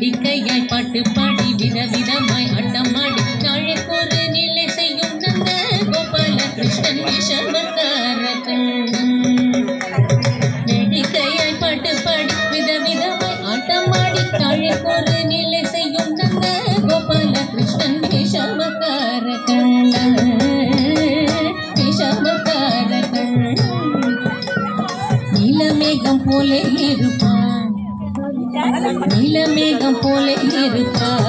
வேடிக்கையாய் பாட்டு பாடி விதவிதமாய் ஆட்டமாடி நாளைக்கொரு நிலை செய்யும் நந்த கோபால கிருஷ்ணன் விஷமக்கார கண்ணன். வேடிக்கையாய் பாட்டு பாடி விதவிதமாய் ஆட்டமாடி நாளைக்கொரு நிலை செய்யும் நந்த கோபால கிருஷ்ணன் விஷமக்கார கண்ணன். விஷமக்கார கண்ணன். நீலமேகம் போலே இருப்பான், நீலமேகம் போலே இருப்பான்,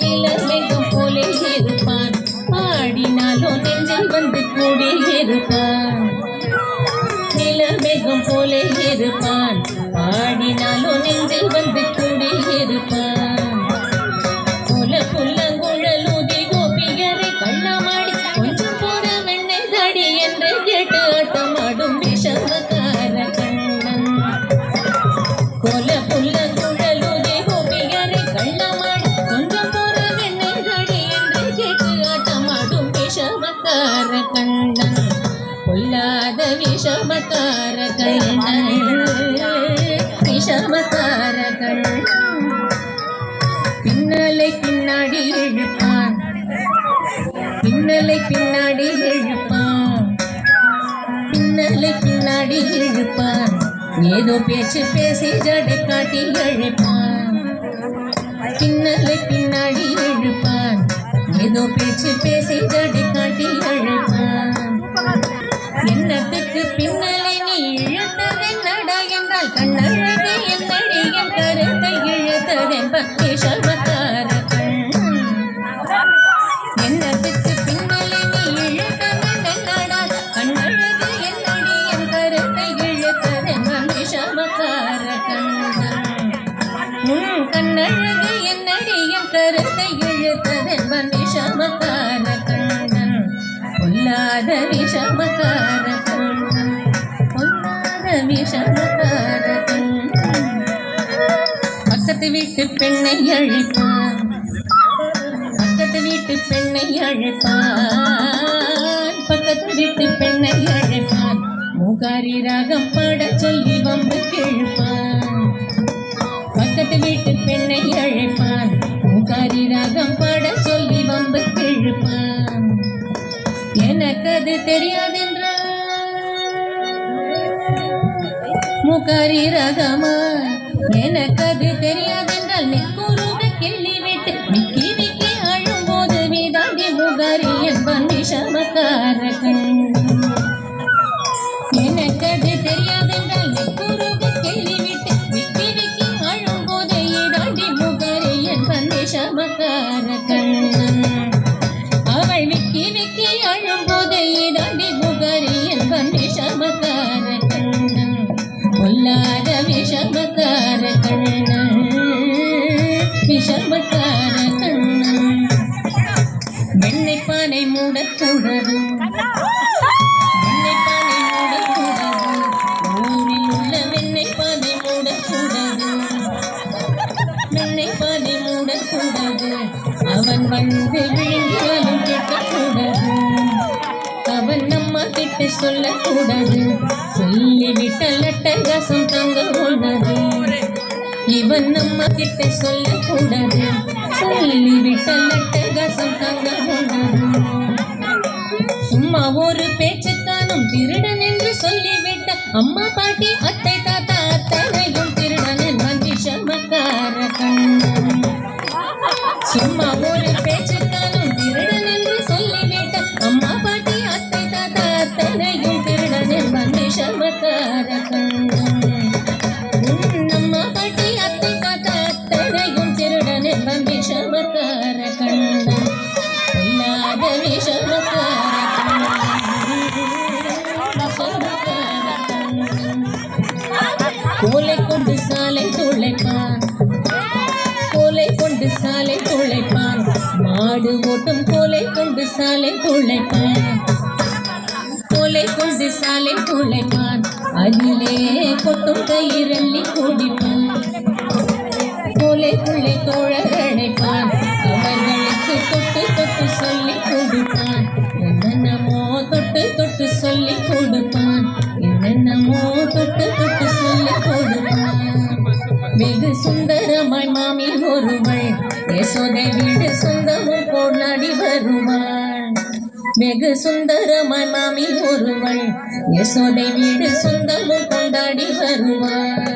நீலமேகம் போலே இருப்பான். பாடினாலும் நெஞ்சில் வந்து கூடி இருப்பான். நீலமேகம் போலே இருப்பான், பாடினாலும் நெஞ்சில் வந்து கூடி இருப்பான். புல புல்லங்குழலூதி கோபியரை கள்ளமாடி கொஞ்சம் போற வெண்ணை தாடி என்று கேட்டு ஆட்டமாடும் விஷமக்கார கண்ணன். கோல புல்லங்குழலூதி கோபியரை கள்ளமாடி கொஞ்சம் போற வெண்ணை தாடி என்று கேட்டு ஆட்டமாடும் விஷமக்கார கண்ணன். பொல்லாத விஷமக்கார கண்ணன், விஷமக்கார கண்ணன். பின்னலை பின்னாடி இழுப்பான், பின்னலை பின்னாடி இழுப்பான், பின்னலை பின்னாடி இழுப்பான். ஏதோ பேச்சு பேசி ஜடை காட்டி இழுப்பான். பின்னலை பின்னாடி இழுப்பான், ஏதோ பேச்சு பேசி ஜடை காட்டி இழுப்பான். என்னத்துக்கு பின்னலை நீ இழுத்ததென்னடா என்றால் கண்ணழகு என்னடி என் கருத்தை இழுத்ததென்ப விஷமக்கார கண்ணன். என்னத்துக்கு பின்னலை நீ இழுத்ததென்னடா கண்ணழகு என்னடி என் கருத்தை இழுத்ததென்ப விஷமக்கார கண்ணன். உன் கண்ணழகு என்னடி என் கருத்தை இழுத்ததென்ப விஷமக்கார கண்ணன். பொல்லாத விஷமக்கார கண்ணன், பொல்லாத விஷமக்கார கண்ணன். பக்கத்து வீட்டு பெண்ணை அழைப்பான், பக்கத்து வீட்டு பெண்ணை அழைப்பான், பக்கத்து வீட்டு பெண்ணை அழைப்பான். மூகாரி ராகம் பாட சொல்லி வம்பு கிழப்பான். பக்கத்து வீட்டு பெண்ணை அழைப்பான், மூகாரி ராகம் பாட சொல்லி வம்பு கிழப்பான். எனக்கு அது தெரியாதென்றால் மூகாரி ராகமா, எனக்கு அது தெரியாதென்றால் நெக்குருக கிள்ளி விட்டு விக்கி விக்கி அழும் போது விதாண்டி மூகாரி என்பன் விஷமக்கார கண்ணன். எனக்கு அது தெரியாதென்றால் நெக்குருக கிள்ளி விட்டு விக்கி விக்கி அழும் போது இதாண்டி மூகாரி என்பன் விஷமக்கார கண்ணன். அவள் விக்கி விக்கி அழும் போது இதாண்டி மூகாரி என்பன் விஷமக்கார கண்ணன். பொல்லாத விஷமக்கார கண்ணன், விஷமக்கார கண்ணன். வெண்ணை பானை மூடக்கூடாது, வெண்ணை பானை மூடக்கூடாது, ஊரில் உள்ள வெண்ணை பானை மூடக்கூடாது, வெண்ணை பானை மூடக்கூடாது. அவன் வந்து விழுந்தாலும் கேட்கக்கூடாது, அவன் நம்ம கிட்ட சொல்லக்கூடாது. சொல்லிவிட்டால் அட்டகாசம் தாங்க உள்ளது. இவன் நம்ம கிட்ட சொல்லக்கூடாது, சொல்லிவிட்டால் அட்டகாசம் தாங்க உள்ளது. சும்மா ஒரு பேச்சுக்கானும் திருடன் என்று சொல்லிவிட்ட அம்மா பாட்டி அத்தை தாத்தா அத்தனையும் திருடன் என்பன் விஷமக்கார கண்ணன். சும்மா ஒரு பேச்சுக்கானும் திருடன் என்று சொல்லிவிட்ட அம்மா பாட்டி அத்தை தாத்தா அத்தனையும் திருடன் என்பன் விஷமக்கார கண்ணன். அம்மா பாட்டி அத்தை தாத்தா அத்தனையும் திருடன் என்பன் விஷமக்கார கண்ணன். இல்லாத விஷமக்கார கண்ணன், விஷமக்கார கண்ணன். கோலை கொண்டு சாலை துளைப்பான், கோலை கொண்டு சாலை துளைப்பான். மாடு ஓட்டும் கோலை கொண்டு சாலை துளைப்பான், கோலை கொண்டு சாலை துளைப்பான். அதிலே கொட்டும் கயிறள்ளி குடிப்பான். கோலைக்குள்ளே தோழர் அழைப்பான், அவர்களுக்கு தொட்டு தொட்டு சொல்லி கொடுப்பான். என்னென்னமோ தொட்டு தொட்டு சொல்லி கொடுப்பான், என்னென்னமோ தொட்டு தொட்டு சொல்லி கொடுப்பான். வெகு சுந்தரமாய் மாமி ஒருவள் யசோதை வீடு சொந்தமும் கொண்டாடி வருவாள். வெகு சுந்தரமாய் மாமி ஒருவள் யசோதை வீடு சொந்தமும் கொண்டாடி வருவாள்.